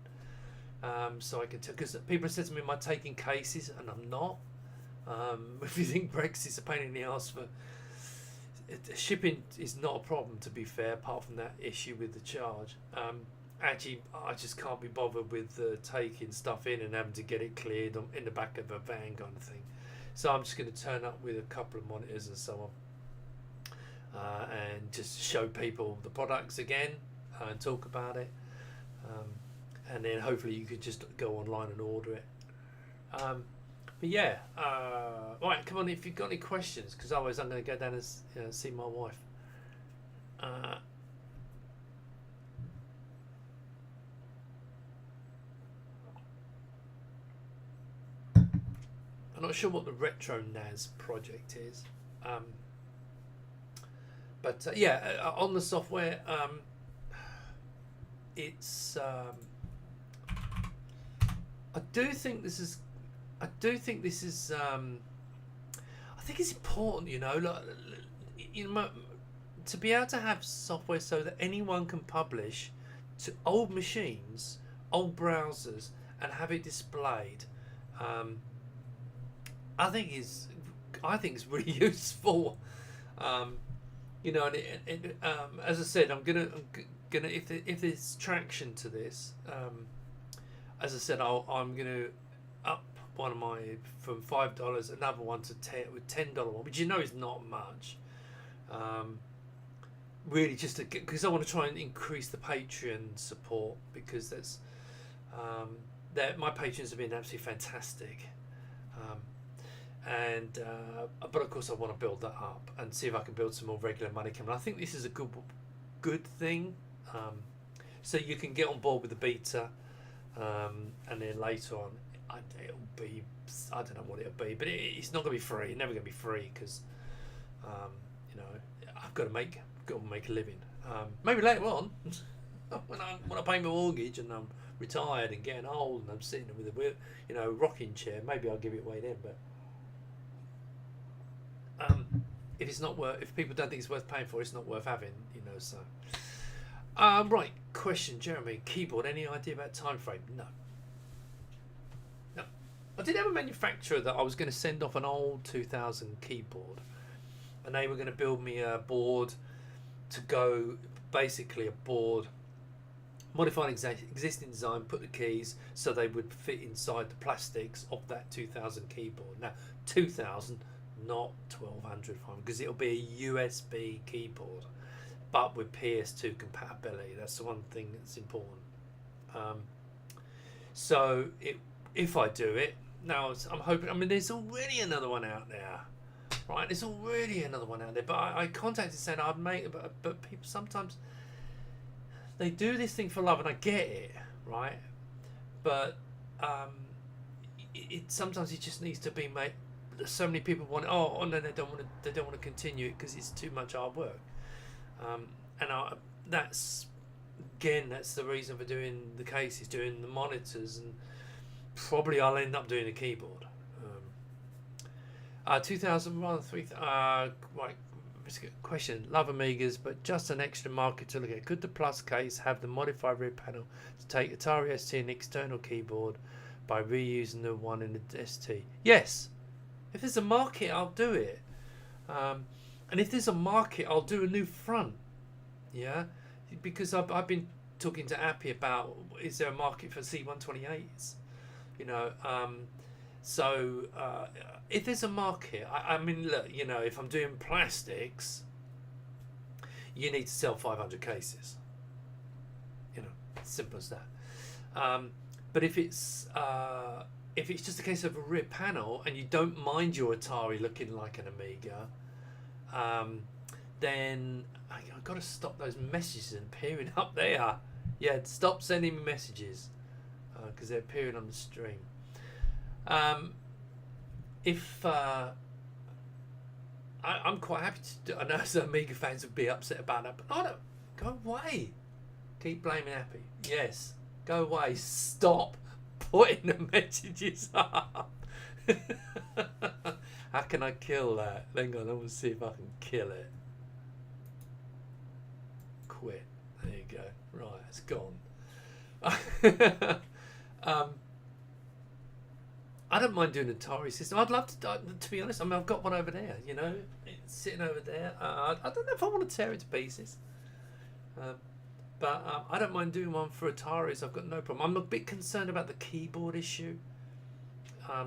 so I can tell, because people have said to me, am I taking cases? And I'm not. If you think Brexit's a pain in the ass, for shipping is not a problem, to be fair, apart from that issue with the charge. Actually, I just can't be bothered with taking stuff in and having to get it cleared in the back of a van kind of thing. So I'm just going to turn up with a couple of monitors and so on, and just show people the products again, and talk about it, and then hopefully you could just go online and order it. But yeah, right, come on, if you've got any questions, because otherwise I'm going to go down and see my wife. I'm not sure what the Retro NAS project is, but yeah, on the software, it's I do think this is I think it's important, to be able to have software so that anyone can publish to old machines, old browsers, and have it displayed. I think it's really useful. And as I said, I'm gonna if there's traction to this, as I said, I'm gonna up one of my from $5, another one to $10 one, which is not much. Really, just because I want to try and increase the Patreon support, because that's my patrons have been absolutely fantastic. But of course I want to build that up and see if I can build some more regular money coming. I think this is a good thing. So you can get on board with the beta, and then later on it'll be, I don't know what it'll be, but it's not going to be free. It's never going to be free, because I've got to make a living. Maybe later on when I pay my mortgage and I'm retired and getting old and I'm sitting with a rocking chair, maybe I'll give it away then. But if people don't think it's worth paying for, it's not worth having, so. Right, question, Jeremy, keyboard, any idea about time frame? No. I did have a manufacturer that I was going to send off an old 2000 keyboard, and they were going to build me a board to go, basically a board, modify an existing design, put the keys so they would fit inside the plastics of that 2000 keyboard. Now, 2000, not 1200, because it'll be a USB keyboard, but with PS2 compatibility. That's the one thing that's important. So if I do it, now I'm hoping, there's already another one out there, right? There's already another one out there, but I contacted saying I'd make it, but people sometimes, they do this thing for love, and I get it, right? But sometimes it just needs to be made. So many people want it. Oh no, they don't want to continue it because it's too much hard work. That's the reason for doing the cases, doing the monitors, and probably I'll end up doing a keyboard. 2001, 3000. Right. Question. Love Amigas, but just an extra market to look at. Could the Plus case have the modified rear panel to take Atari ST and external keyboard by reusing the one in the ST? Yes. If there's a market, I'll do it. And if there's a market, I'll do a new front. Yeah, because I've been talking to Appy about, is there a market for C128s? So if there's a market, look, if I'm doing plastics, you need to sell 500 cases. You know, simple as that. But if it's just a case of a rear panel and you don't mind your Atari looking like an Amiga, then I've got to stop those messages appearing up there. Yeah, stop sending me messages because they're appearing on the stream. I'm quite happy to do, I know some Amiga fans would be upset about that, but I don't. Go away. Keep blaming Happy. Yes, go away. Stop putting the messages up. How can I kill that? Hang on, I want to see if I can kill it. Quit. There you go. Right, it's gone. I don't mind doing an Atari system. I'd love to be honest. I mean, I've got one over there, you know, it's sitting over there. I don't know if I want to tear it to pieces. But I don't mind doing one for Ataris. I've got no problem. I'm a bit concerned about the keyboard issue.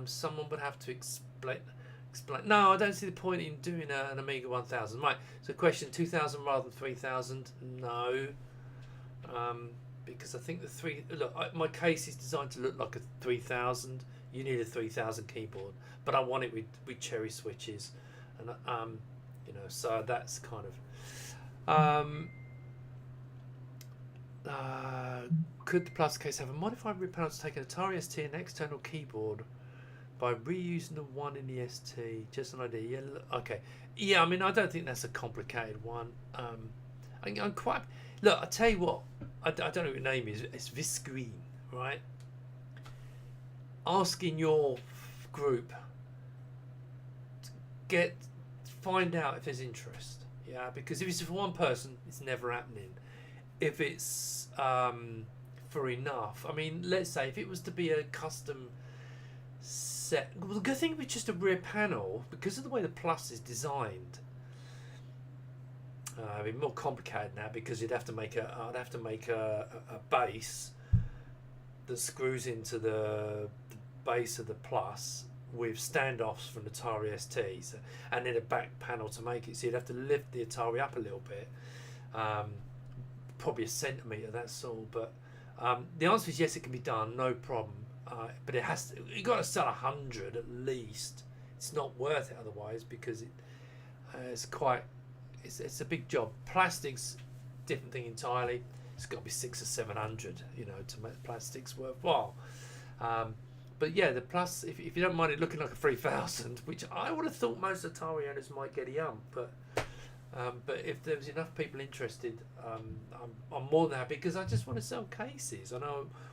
Someone would have to explain. No, I don't see the point in doing an Amiga 1000. Right. So question 2000 rather than 3000. No. Because I think my case is designed to look like a 3000. You need a 3000 keyboard, but I want it with cherry switches, and you know, so that's kind of. Could the Plus case have a modified rear panel to take an Atari ST and external keyboard by reusing the one in the ST? Just an idea. Yeah, okay. Yeah, I mean, I don't think that's a complicated one. I'm quite. Look, I tell you what. I don't know what your name is. It's Viscreen, right? Asking your group to find out if there's interest. Yeah, because if it's for one person, it's never happening. If it's for enough, I mean, let's say if it was to be a custom set. Well, the good thing with just a rear panel, because of the way the Plus is designed, it'd be more complicated now because I'd have to make a base that screws into the base of the Plus with standoffs from the Atari ST, and then a back panel to make it. So you'd have to lift the Atari up a little bit, probably a centimetre. That's all. But the answer is yes, it can be done, no problem. But it has to. You got to sell 100 at least. It's not worth it otherwise because it's a big job. Plastic's different thing entirely. It's got to be 600 or 700, you know, to make plastics worthwhile. But yeah, the Plus, if you don't mind it looking like a 3000, which I would have thought most Atari owners might get a ump, but if there was enough people interested, I'm more than happy because I just want to sell cases. I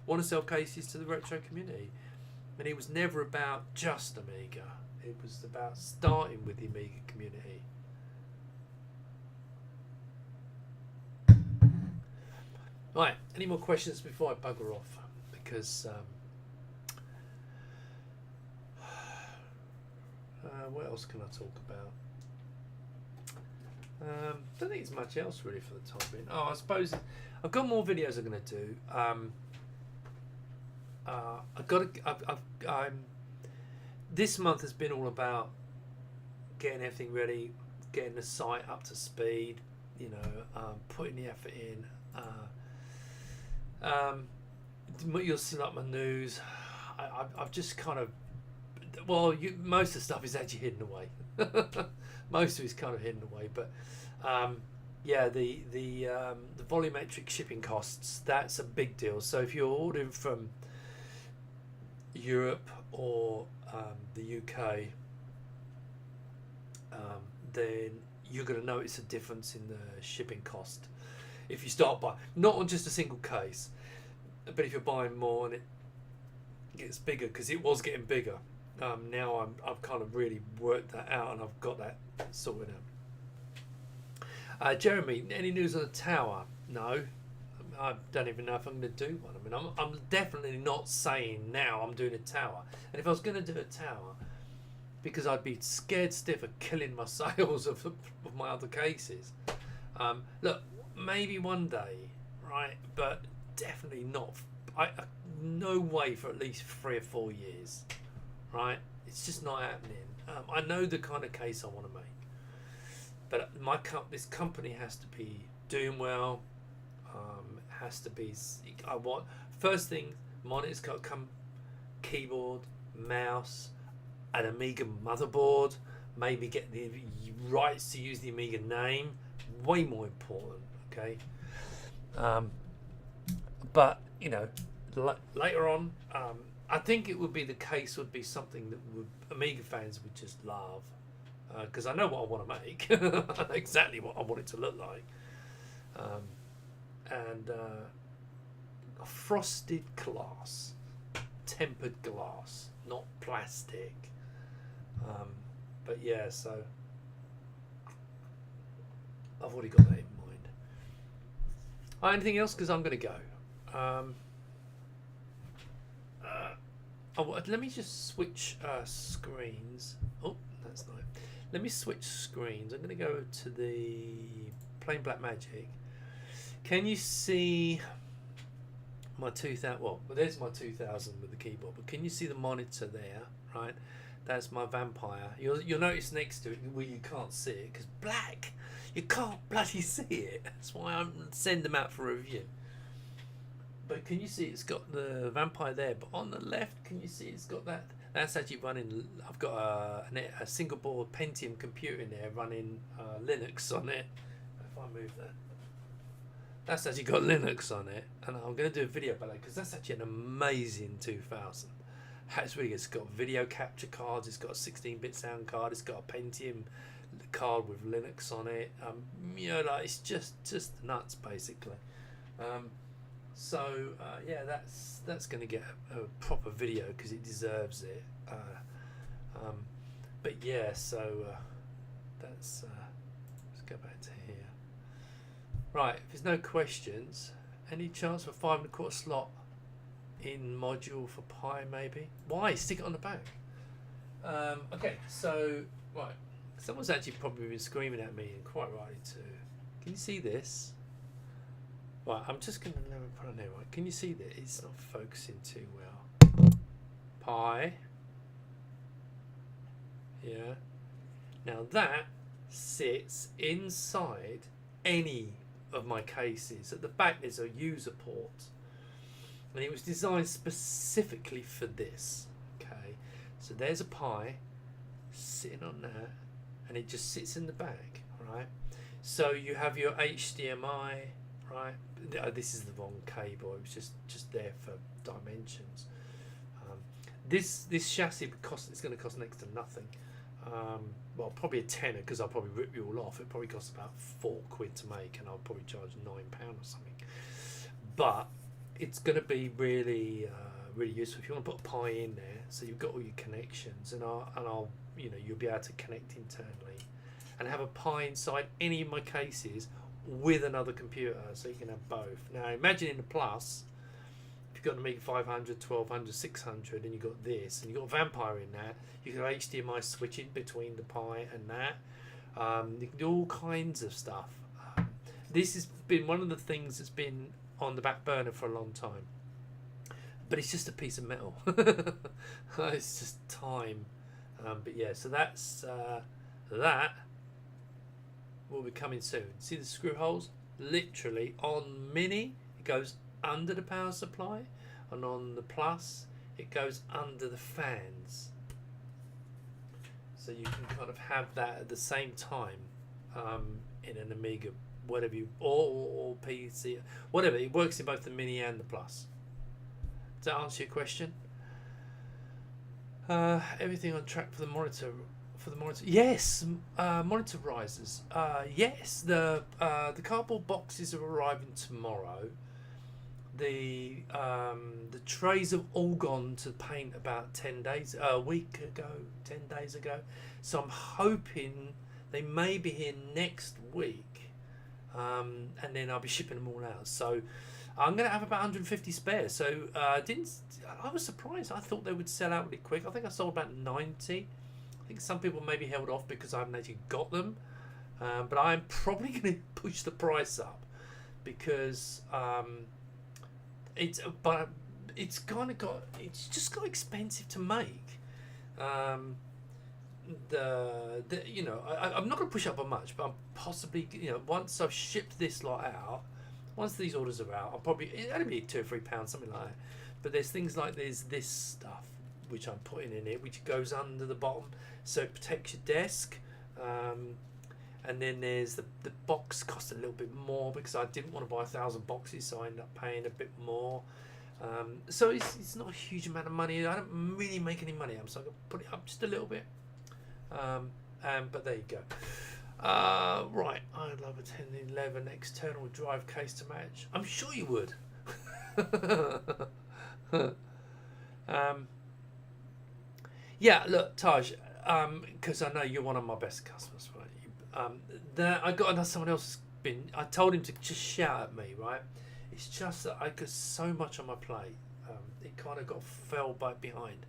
want to sell cases to the retro community, and it was never about just Amiga. It was about starting with the Amiga community. Right, any more questions before I bugger off? Because what else can I talk about? Don't think there's much else really for the time being. Oh, I suppose I've got more videos I'm going to do. This month has been all about getting everything ready, getting the site up to speed. You know, putting the effort in. You'll see like my news. I've just kind of. Well, most of the stuff is actually hidden away. Most of it's kind of hidden away, but yeah, the volumetric shipping costs, that's a big deal. So if you're ordering from Europe or the UK, then you're going to notice a difference in the shipping cost if you start by not on just a single case, but if you're buying more and it gets bigger, because it was getting bigger. Now I've kind of really worked that out and I've got that sorted out. Jeremy, any news on the tower? No, I don't even know if I'm going to do one. I mean, I'm definitely not saying now I'm doing a tower. And if I was going to do a tower, because I'd be scared stiff of killing my sales of my other cases. Look, maybe one day, right? But definitely not. No way for at least 3 or 4 years. Right, it's just not happening. I know the kind of case I want to make, But this company has to be doing well. Has to be. I want first thing. Monitor's got to come. Keyboard, mouse, an Amiga motherboard. Maybe get the rights to use the Amiga name. Way more important. Okay. But you know, later on, I think it would be the case. Would be something that Amiga fans would just love. Because I know what I want to make, exactly what I want it to look like, and a frosted glass, tempered glass, not plastic. But yeah, so I've already got that in mind. Anything else? Because I'm going to go. Let me just switch screens. Oh, that's nice. Let me switch screens. I'm going to go to the plain black magic. Can you see my 2000? Well, there's my 2000 with the keyboard. But can you see the monitor there? Right, that's my Vampire. You'll notice next to it where you can't see it because black. You can't bloody see it. That's why I'm send them out for review. But can you see it's got the Vampire there? But on the left, can you see it's got that? That's actually running. I've got a single board Pentium computer in there running Linux on it. If I move that, that's actually got Linux on it, and I'm going to do a video about it because that's actually an amazing 2000. It's really good. It's got video capture cards. It's got a 16-bit sound card. It's got a Pentium card with Linux on it. You know, like it's just nuts basically. So yeah, that's going to get a proper video because it deserves it. But yeah, so that's let's go back to here. Right, if there's no questions, any chance for 5 1/4 slot in module for Pi maybe? Why? Stick it on the back. Okay, so right, someone's actually probably been screaming at me, and quite rightly too. Can you see this? Right, I'm just going to put on there. Right, can you see that it's not focusing too well? Pi. Yeah. Now that sits inside any of my cases. At the back there's a user port. And it was designed specifically for this. Okay. So there's a Pi sitting on that. And it just sits in the back. Right. So you have your HDMI. Right, this is the wrong cable. It was just there for dimensions. This chassis it's going to cost next to nothing. Well, probably a tenner because I'll probably rip you all off. It probably costs about £4 to make, and I'll probably charge £9 or something. But it's going to be really really useful if you want to put a Pi in there. So you've got all your connections, and I'll you'll be able to connect internally, and have a Pi inside any of my cases with another computer, so you can have both. Now imagine in the Plus, if you've got an Amiga 500, 1200, 600 and you've got this and you've got a Vampire in there, you can HDMI switch it between the Pi and that. You can do all kinds of stuff. This has been one of the things that's been on the back burner for a long time, but it's just a piece of metal. It's just time. But yeah, so that's that will be coming soon. See the screw holes? Literally on Mini it goes under the power supply, and on the Plus it goes under the fans. So you can kind of have that at the same time in an Amiga, whatever you or PC, whatever. It works in both the Mini and the Plus. Does that answer your question? Everything on track for the monitor. Yes, monitor risers. Yes, the cardboard boxes are arriving tomorrow. The trays have all gone to paint about 10 days ago. So I'm hoping they may be here next week, and then I'll be shipping them all out. So I'm going to have about 150 spares. So I was surprised. I thought they would sell out really quick. I think I sold about 90. I think some people maybe held off because I haven't actually got them, but I'm probably going to push the price up because it's just got expensive to make. the you know, I'm not going to push up on much, but I'm possibly, you know, once I've shipped this lot out, once these orders are out, I'll probably, it'll only be £2 or £3, something like that. But there's things like there's this stuff which I'm putting in it, which goes under the bottom, so it protects your desk. And then there's the box cost a little bit more because I didn't want to buy 1,000 boxes, so I ended up paying a bit more. So it's not a huge amount of money. I don't really make any money, so I'm going to put it up just a little bit. But there you go. Right, I'd love a 1011 external drive case to match. I'm sure you would. Yeah, look, Taj, because I know you're one of my best customers, right? I got someone else I told him to just shout at me, right? It's just that I got so much on my plate. It kind of fell behind.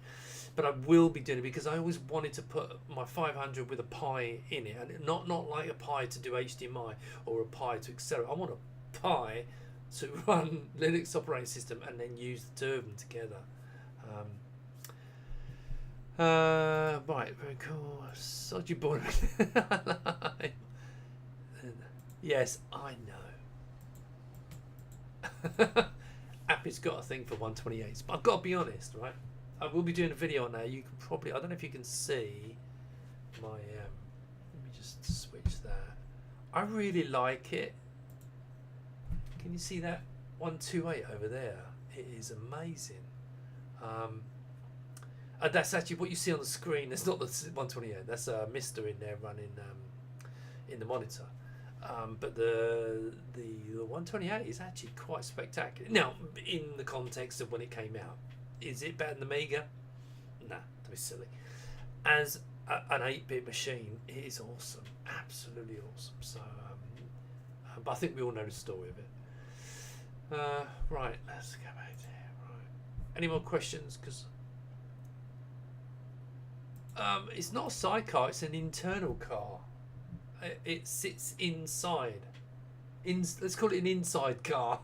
But I will be doing it because I always wanted to put my 500 with a Pi in it, and not like a Pi to do HDMI or a Pi to accelerate. I want a Pi to run Linux operating system and then use the two of them together. Right, very cool. Sodgy boy. Yes, I know. Apple's got a thing for 128s, but I've got to be honest, right? I will be doing a video on that. You can probably, I don't know if you can see my, let me just switch that. I really like it. Can you see that 128 over there? It is amazing. That's actually what you see on the screen. It's not the 128. That's a Mister in there running in the monitor. But the 128 is actually quite spectacular. Now, in the context of when it came out, is it better than the Amiga? Nah, don't be silly. As an 8-bit machine, it is awesome, absolutely awesome. So, but I think we all know the story of it. Right, let's go back there. Right, any more questions? Because it's not a sidecar; it's an internal car. It sits inside. Let's call it an inside car.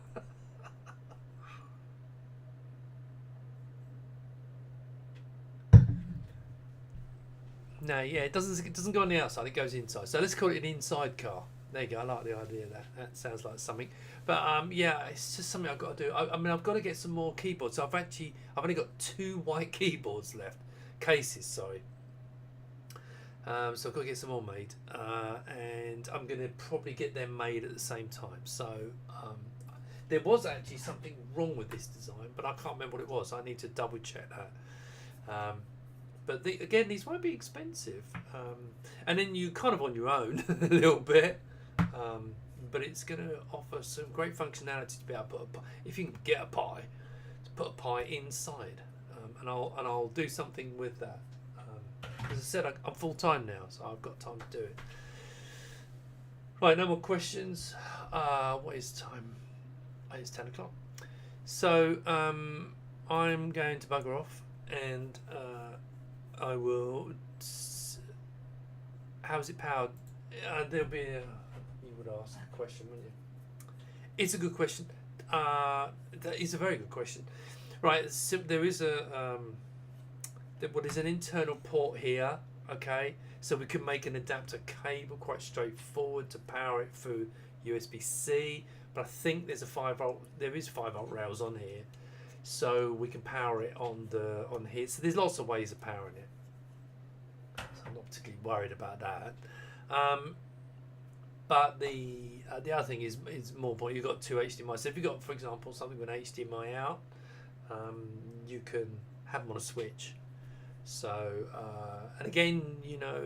No, yeah, it doesn't go on the outside. It goes inside. So let's call it an inside car. There you go. I like the idea of that. That sounds like something. But yeah, it's just something I've got to do. I mean, I've got to get some more keyboards. So I've only got 2 white keyboards left, cases. Sorry. So I've got to get some more made, and I'm going to probably get them made at the same time. So there was actually something wrong with this design, but I can't remember what it was. I need to double check that. But again, these won't be expensive, and then you kind of on your own a little bit. But it's going to offer some great functionality to be able to put if you can get a Pi, to put a Pi inside, and I'll do something with that. As I said, I'm full time now, so I've got time to do it. Right, no more questions. What is time? It's 10 o'clock. So I'm going to bugger off, and I will. How's it powered? There'll be you would ask a question, wouldn't you? It's a good question. That is a very good question. Right, so there is there's an internal port here. Okay, so we can make an adapter cable quite straightforward to power it through USB-C. But I think there's a 5-volt. There is 5-volt rails on here, so we can power it on here. So there's lots of ways of powering it. So I'm not particularly worried about that. But the other thing is more important. You've got 2 HDMI. So if you've got, for example, something with an HDMI out, you can have them on a switch. So and again, you know,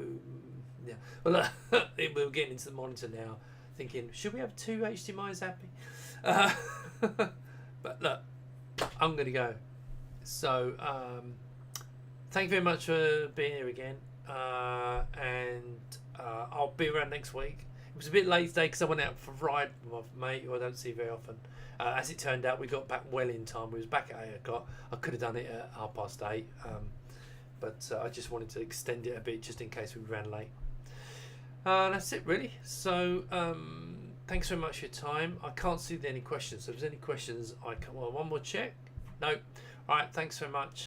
yeah. Well, we're getting into the monitor now, thinking, should we have 2 HDMIs happy? But look, I'm going to go. So thank you very much for being here again, and I'll be around next week. It was a bit late today because I went out for a ride with my mate who I don't see very often. As it turned out, we got back well in time. We was back at 8 o'clock. I could have done it at 8:30, but I just wanted to extend it a bit just in case we ran late. That's it really. So thanks very much for your time. I can't see any questions. So if there's any questions, one more check. No. All right. Thanks very much.